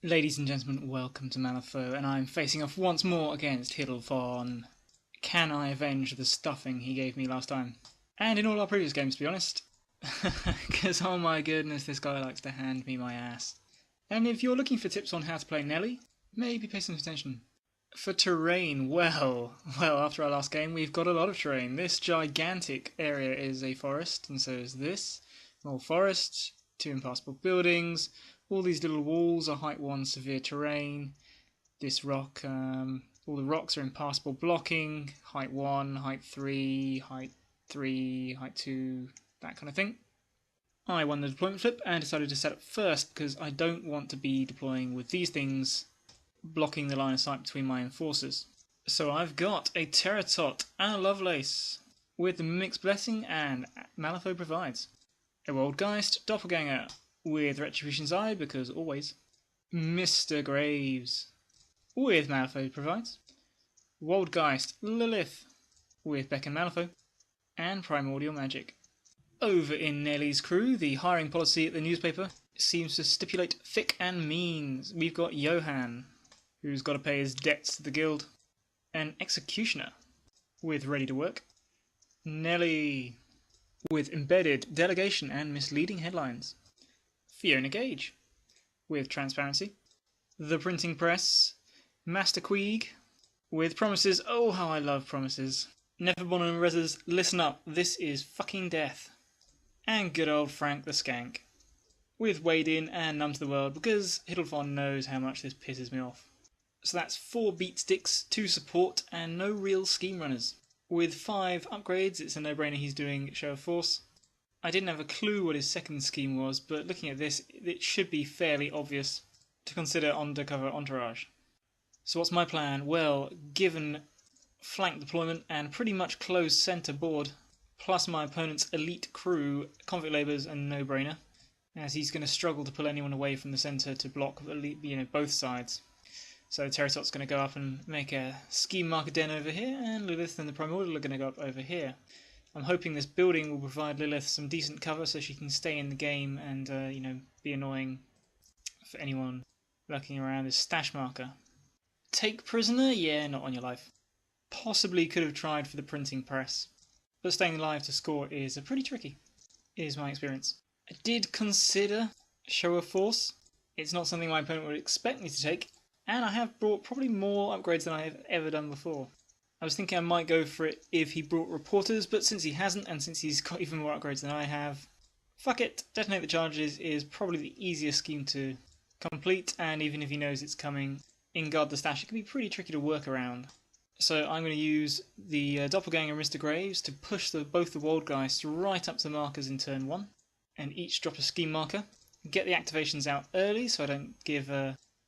Ladies and gentlemen, welcome to Malifaux, and I'm facing off once more against Hiddlefon. Can I avenge the stuffing he gave me last time? And in all our previous games, to be honest. Because, oh my goodness, this guy likes to hand me my ass. And if you're looking for tips on how to play Nellie, maybe pay some attention. For terrain, well, after our last game, we've got a lot of terrain. This gigantic area is a forest, and so is this. More forest, 2 impassable buildings. All these little walls are height 1 severe terrain. This rock, all the rocks are impassable blocking, height 1, height 3, height 3, height 2, that kind of thing. I won the deployment flip and decided to set up first because I don't want to be deploying with these things blocking the line of sight between my enforcers. So I've got a Terratot and a Lovelace with the Mimic's Blessing and Malifaux provides. A Woldgeist Doppelganger with Retribution's Eye, because always. Mr. Graves with Malifaux provides. Woldgeist Lilith with Beck and Malifaux. And Primordial Magic. Over in Nellie's crew, the hiring policy at the newspaper seems to stipulate thick and means. We've got Johan, who's got to pay his debts to the guild. An Executioner with Ready to Work. Nellie with Embedded, Delegation and Misleading Headlines. Fiona Gage with Transparency. The Printing Press. Master Queeg with Promises. Oh, how I love Promises. Neverborn and Rezzers, listen up, this is fucking death. And good old Frank the Skank with Wade In and Numb to the World, because Hiddlefon knows how much this pisses me off. So that's 4 beat sticks, 2 support and no real scheme runners. With 5 upgrades, it's a no-brainer he's doing Show of Force. I didn't have a clue what his second scheme was, but looking at this, it should be fairly obvious to consider undercover entourage. So what's my plan? Well, given flank deployment and pretty much closed centre board, plus my opponent's elite crew, convict labour's a no-brainer, as he's going to struggle to pull anyone away from the centre to block both sides. So Terratot's going to go up and make a scheme marker den over here, and Lilith and the Primordial are going to go up over here. I'm hoping this building will provide Lilith some decent cover so she can stay in the game and, be annoying for anyone lurking around this stash marker. Take prisoner? Yeah, not on your life. Possibly could have tried for the printing press, but staying alive to score is pretty tricky, is my experience. I did consider Show of Force. It's not something my opponent would expect me to take, and I have brought probably more upgrades than I have ever done before. I was thinking I might go for it if he brought reporters, but since he hasn't, and since he's got even more upgrades than I have, fuck it, detonate the charges is probably the easiest scheme to complete, and even if he knows it's coming, in guard the stash, it can be pretty tricky to work around. So I'm going to use the Doppelganger Mr. Graves to push both the Woldgeists right up to the markers in turn 1, and each drop a scheme marker. Get the activations out early so I don't give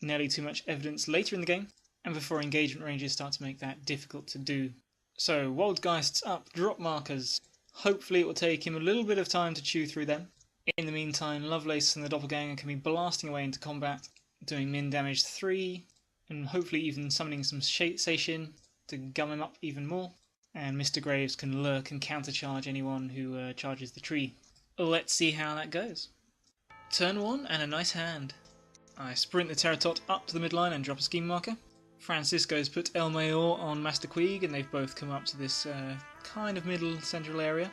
Nellie too much evidence later in the game, and before engagement ranges start to make that difficult to do. So, Woldgeists up, drop markers. Hopefully it will take him a little bit of time to chew through them. In the meantime, Lovelace and the Doppelganger can be blasting away into combat, doing min damage 3, and hopefully even summoning some Seishin to gum him up even more. And Mr. Graves can lurk and countercharge anyone who charges the tree. Let's see how that goes. Turn 1 and a nice hand. I sprint the Terratot up to the midline and drop a scheme marker. Francisco's put El Mayor on Master Queeg, and they've both come up to this kind of middle central area.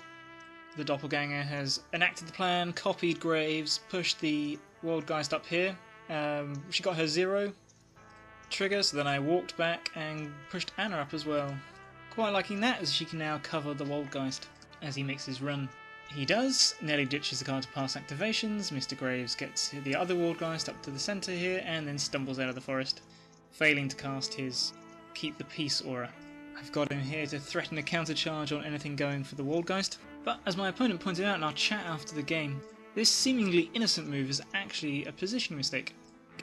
The Doppelganger has enacted the plan, copied Graves, pushed the Woldgeist up here. She got her 0 trigger, so then I walked back and pushed Anna up as well. Quite liking that, as she can now cover the Woldgeist as he makes his run. He does. Nellie ditches the card to pass activations. Mr. Graves gets the other Woldgeist up to the centre here and then stumbles out of the forest, failing to cast his Keep the Peace aura. I've got him here to threaten a countercharge on anything going for the Woldgeist, but as my opponent pointed out in our chat after the game, this seemingly innocent move is actually a position mistake.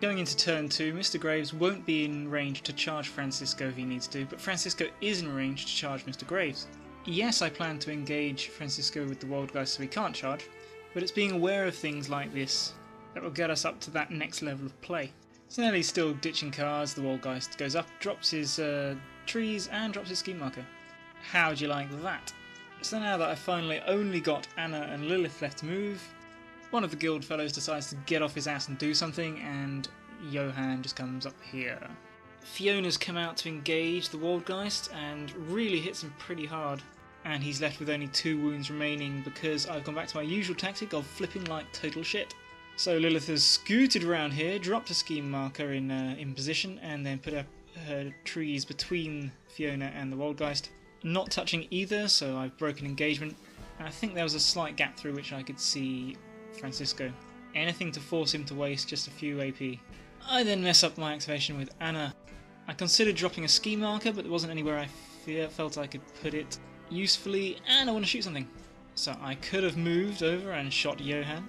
Going into turn 2, Mr. Graves won't be in range to charge Francisco if he needs to, but Francisco is in range to charge Mr. Graves. Yes, I plan to engage Francisco with the Woldgeist so he can't charge, but it's being aware of things like this that will get us up to that next level of play. So now he's still ditching cards, the Woldgeist goes up, drops his trees and drops his scheme marker. How'd you like that? So now that I've finally only got Anna and Lilith left to move, one of the guild fellows decides to get off his ass and do something, and Johan just comes up here. Fiona's come out to engage the Waldgeist and really hits him pretty hard. And he's left with only 2 wounds remaining because I've gone back to my usual tactic of flipping like total shit. So Lilith has scooted around here, dropped a scheme marker in position, and then put her trees between Fiona and the Waldgeist. Not touching either, so I've broken engagement. And I think there was a slight gap through which I could see Francisco. Anything to force him to waste just a few AP. I then mess up my activation with Anna. I considered dropping a ski marker, but there wasn't anywhere I felt I could put it usefully, and I want to shoot something. So I could have moved over and shot Johan.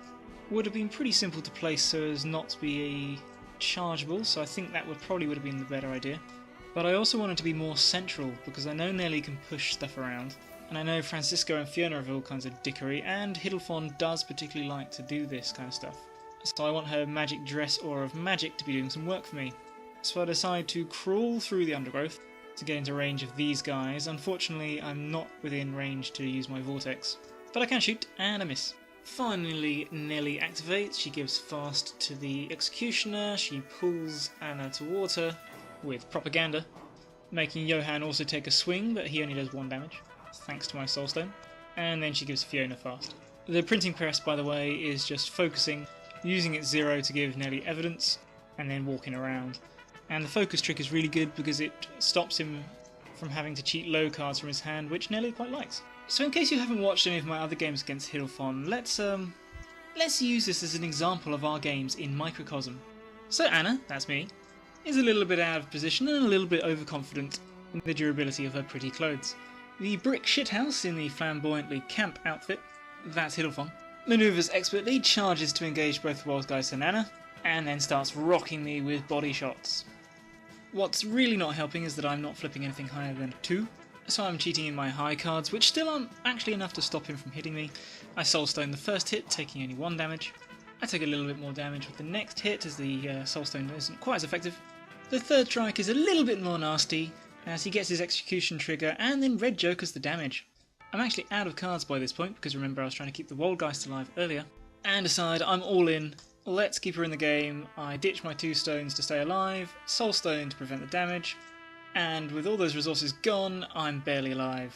Would have been pretty simple to place so as not to be chargeable, so I think that would have been the better idea. But I also wanted to be more central, because I know Nellie can push stuff around, and I know Francisco and Fiona have all kinds of dickery, and Hiddlefon does particularly like to do this kind of stuff. So I want her magic dress aura of magic to be doing some work for me. So I decide to crawl through the undergrowth to get into range of these guys. Unfortunately, I'm not within range to use my vortex, but I can shoot, and I miss. Finally, Nellie activates. She gives fast to the executioner. She pulls Anna towards her with propaganda, making Johan also take a swing, but he only does 1 damage, thanks to my soulstone. And then she gives Fiona fast. The printing press, by the way, is just focusing, using its 0 to give Nellie evidence, and then walking around. And the focus trick is really good because it stops him from having to cheat low cards from his hand, which Nellie quite likes. So in case you haven't watched any of my other games against Hiddlefon, let's use this as an example of our games in microcosm. So Anna, that's me, is a little bit out of position and a little bit overconfident in the durability of her pretty clothes. The brick shithouse in the flamboyantly camp outfit, that's Hiddlefon, manoeuvres expertly, charges to engage both Waldgeist and Anna, and then starts rocking me with body shots. What's really not helping is that I'm not flipping anything higher than 2, so I'm cheating in my high cards, which still aren't actually enough to stop him from hitting me. I soulstone the first hit, taking only 1 damage. I take a little bit more damage with the next hit, as the soulstone isn't quite as effective. The third strike is a little bit more nasty, as he gets his execution trigger, and then red jokers the damage. I'm actually out of cards by this point, because remember I was trying to keep the Waldgeist alive earlier, and decide I'm all in. Let's keep her in the game. I ditch my 2 stones to stay alive, soulstone to prevent the damage, and with all those resources gone, I'm barely alive.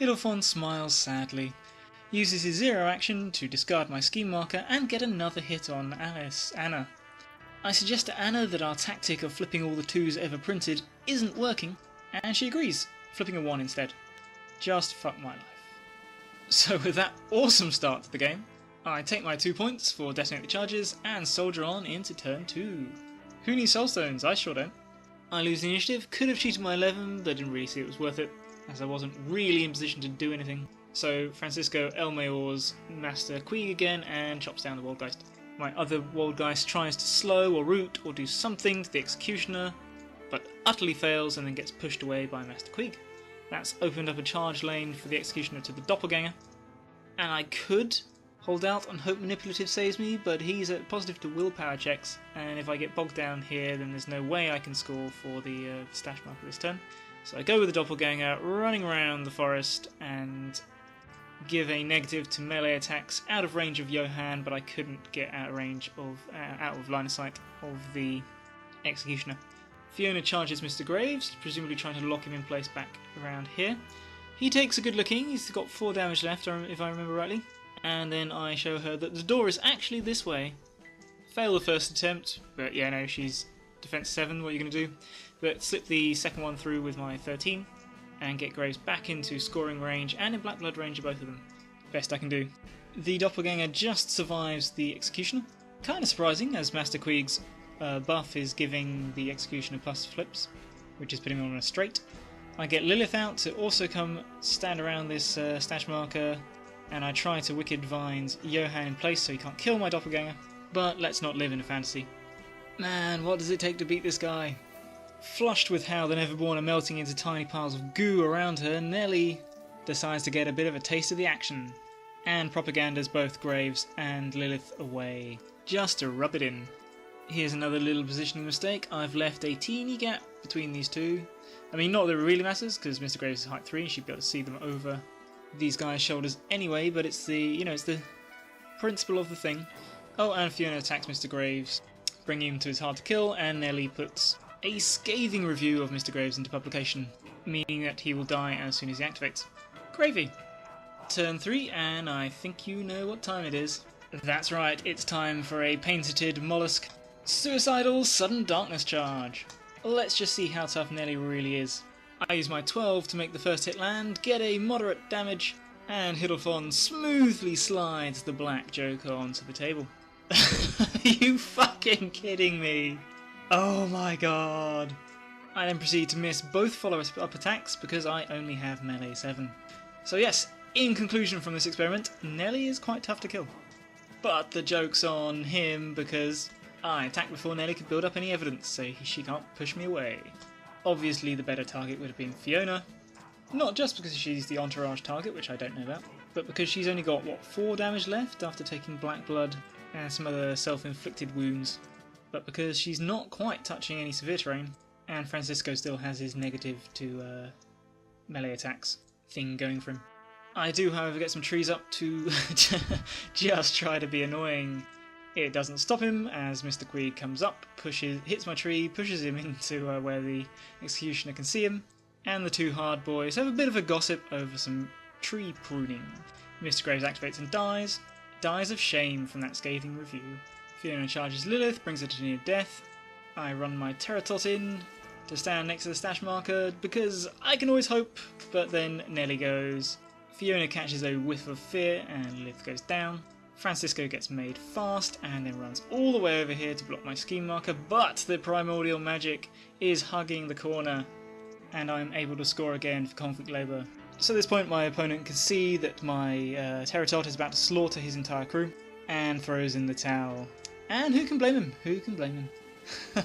Hiddlefon smiles sadly, uses his 0 action to discard my scheme marker and get another hit on Anna. I suggest to Anna that our tactic of flipping all the 2s ever printed isn't working, and she agrees, flipping a 1 instead. Just fuck my life. So with that awesome start to the game, I take my 2 points for detonate the charges and soldier on into turn 2. Who needs soulstones? I sure don't. I lose the initiative, could have cheated my 11, but didn't really see it was worth it, as I wasn't really in position to do anything. So Francisco El Mayor's Master Queeg again and chops down the Waldgeist. My other Waldgeist tries to slow or root or do something to the executioner, but utterly fails and then gets pushed away by Master Queeg. That's opened up a charge lane for the executioner to the doppelganger, and I could hold out and hope manipulative saves me, but he's at positive to willpower checks, and if I get bogged down here then there's no way I can score for the stash marker this turn. So I go with the doppelganger, running around the forest, and give a negative to melee attacks out of range of Johan, but I couldn't get out of range of out of line of sight of the executioner. Fiona charges Mr. Graves, presumably trying to lock him in place back around here. He takes a good looking, he's got 4 damage left if I remember rightly. And then I show her that the door is actually this way. Fail the first attempt, but yeah, no, she's defense 7, what are you going to do? But slip the second one through with my 13, and get Graves back into scoring range and in Black Blood range of both of them. Best I can do. The doppelganger just survives the executioner. Kind of surprising, as Master Queeg's buff is giving the executioner plus flips, which is putting him on a straight. I get Lilith out to also come stand around this stash marker, and I try to Wicked Vines Johan in place so he can't kill my doppelganger, but let's not live in a fantasy. Man, what does it take to beat this guy? Flushed with how the Neverborn are melting into tiny piles of goo around her, Nellie decides to get a bit of a taste of the action, and propagandas both Graves and Lilith away, just to rub it in. Here's another little positioning mistake. I've left a teeny gap between these two. I mean, not that it really matters, because Mr. Graves is height 3 and she'd be able to see them over these guys' shoulders anyway, but it's the, it's the principle of the thing. Oh, and Fiona attacks Mr. Graves. bringing him to his hard to kill, and Nellie puts a scathing review of Mr. Graves into publication, meaning that he will die as soon as he activates. Gravy! Turn 3, and I think you know what time it is. That's right, it's time for a painted mollusk suicidal sudden darkness charge. Let's just see how tough Nellie really is. I use my 12 to make the first hit land, get a moderate damage, and Hiddlefon smoothly slides the black joker onto the table. Are you fucking kidding me? Oh my god. I then proceed to miss both follow-up attacks because I only have melee 7. So yes, in conclusion from this experiment, Nellie is quite tough to kill. But the joke's on him because I attacked before Nellie could build up any evidence, so she can't push me away. Obviously the better target would have been Fiona, not just because she's the entourage target, which I don't know about, but because she's only got, 4 damage left after taking black blood and some other self-inflicted wounds, but because she's not quite touching any severe terrain, and Francisco still has his negative to melee attacks thing going for him. I do, however, get some trees up to just try to be annoying. It doesn't stop him as Mr. Queeg comes up, hits my tree, pushes him into where the executioner can see him, and the 2 hard boys have a bit of a gossip over some tree pruning. Mr. Graves activates and dies of shame from that scathing review. Fiona charges Lilith, brings her to near death. I run my Terratot in to stand next to the stash marker because I can always hope, but then Nellie goes. Fiona catches a whiff of fear and Lilith goes down. Francisco gets made fast and then runs all the way over here to block my scheme marker, but the primordial magic is hugging the corner and I'm able to score again for conflict labour. So at this point my opponent can see that my Terratot is about to slaughter his entire crew and throws in the towel. And who can blame him? Who can blame him?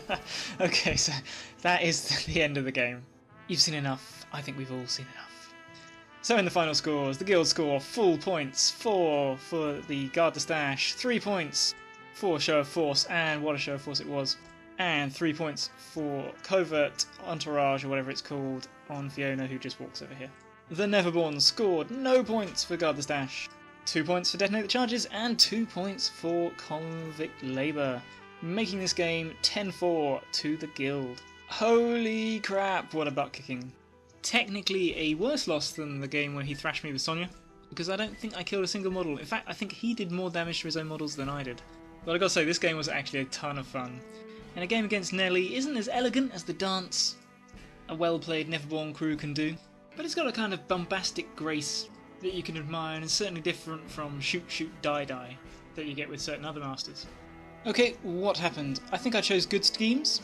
Okay, so that is the end of the game. You've seen enough. I think we've all seen enough. So in the final scores, the guild score full points, 4 for the guard the stash, 3 points for show of force, and what a show of force it was, and 3 points for covert entourage or whatever it's called on Fiona who just walks over here. The Neverborn scored no points for guard the stash, 2 points for detonate the charges, and 2 points for convict labour, making this game 10-4 to the guild. Holy crap, what a butt kicking. Technically a worse loss than the game where he thrashed me with Sonya, because I don't think I killed a single model. In fact, I think he did more damage to his own models than I did. But I gotta say, this game was actually a ton of fun. And a game against Nellie isn't as elegant as the dance a well-played Neverborn crew can do, but it's got a kind of bombastic grace that you can admire, and is certainly different from shoot shoot die die that you get with certain other masters. Okay, what happened? I think I chose good schemes.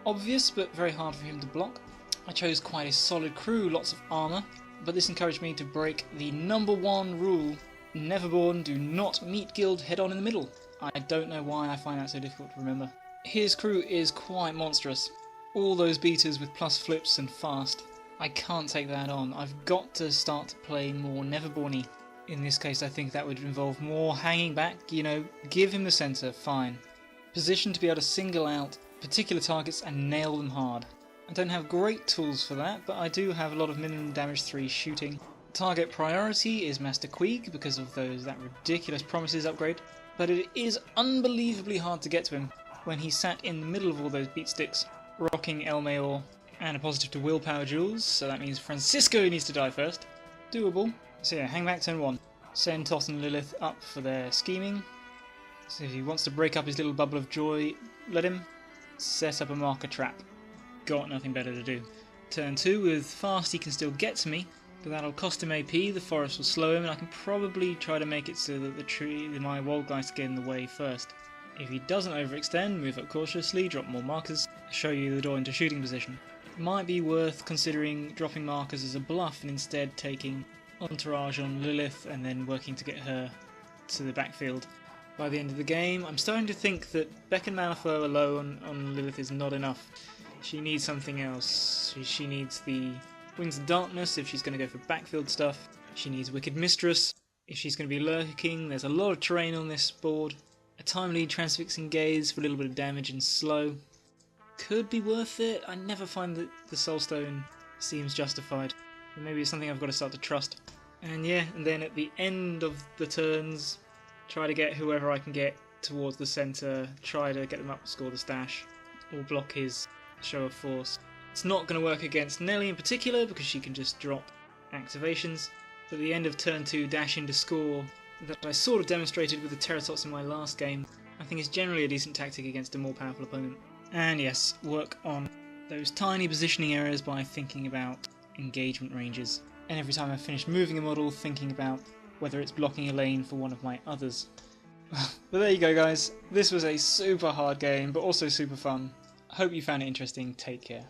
Obvious, but very hard for him to block. I chose quite a solid crew, lots of armour, but this encouraged me to break the #1 rule: Neverborn do not meet guild head on in the middle. I don't know why I find that so difficult to remember. His crew is quite monstrous. All those beaters with plus flips and fast. I can't take that on. I've got to start to play more Neverborn-y. In this case I think that would involve more hanging back, give him the centre, fine. Position to be able to single out particular targets and nail them hard. I don't have great tools for that, but I do have a lot of minimum damage 3 shooting. Target priority is Master Queeg because of that ridiculous Promises upgrade, but it is unbelievably hard to get to him when he sat in the middle of all those beatsticks, rocking El Mayor and a positive to willpower jewels, so that means Francisco needs to die first. Doable. So yeah, hang back turn 1. Send Tot and Lilith up for their scheming. So if he wants to break up his little bubble of joy, let him. Set up a marker trap. Got nothing better to do. Turn 2, with fast he can still get to me, but that'll cost him AP, the forest will slow him, and I can probably try to make it so that my Wildgeist get in the way first. If he doesn't overextend, move up cautiously, drop more markers, show you the door into shooting position. It might be worth considering dropping markers as a bluff and instead taking entourage on Lilith and then working to get her to the backfield. By the end of the game, I'm starting to think that Beck and Malifaux alone on Lilith is not enough. She needs something else. She needs the Wings of Darkness if she's going to go for backfield stuff. She needs Wicked Mistress if she's going to be lurking. There's a lot of terrain on this board. A timely Transfixing Gaze for a little bit of damage and slow. Could be worth it. I never find that the Soulstone seems justified. But maybe it's something I've got to start to trust. And yeah, and then at the end of the turns, try to get whoever I can get towards the centre, try to get them up to score the stash, or block his show of force. It's not going to work against Nellie in particular because she can just drop activations. But at the end of turn 2, dash in to score, that I sort of demonstrated with the Terratots in my last game, I think is generally a decent tactic against a more powerful opponent. And yes, work on those tiny positioning errors by thinking about engagement ranges. And every time I finish moving a model, thinking about whether it's blocking a lane for one of my others. But there you go, guys. This was a super hard game, but also super fun. I hope you found it interesting. Take care.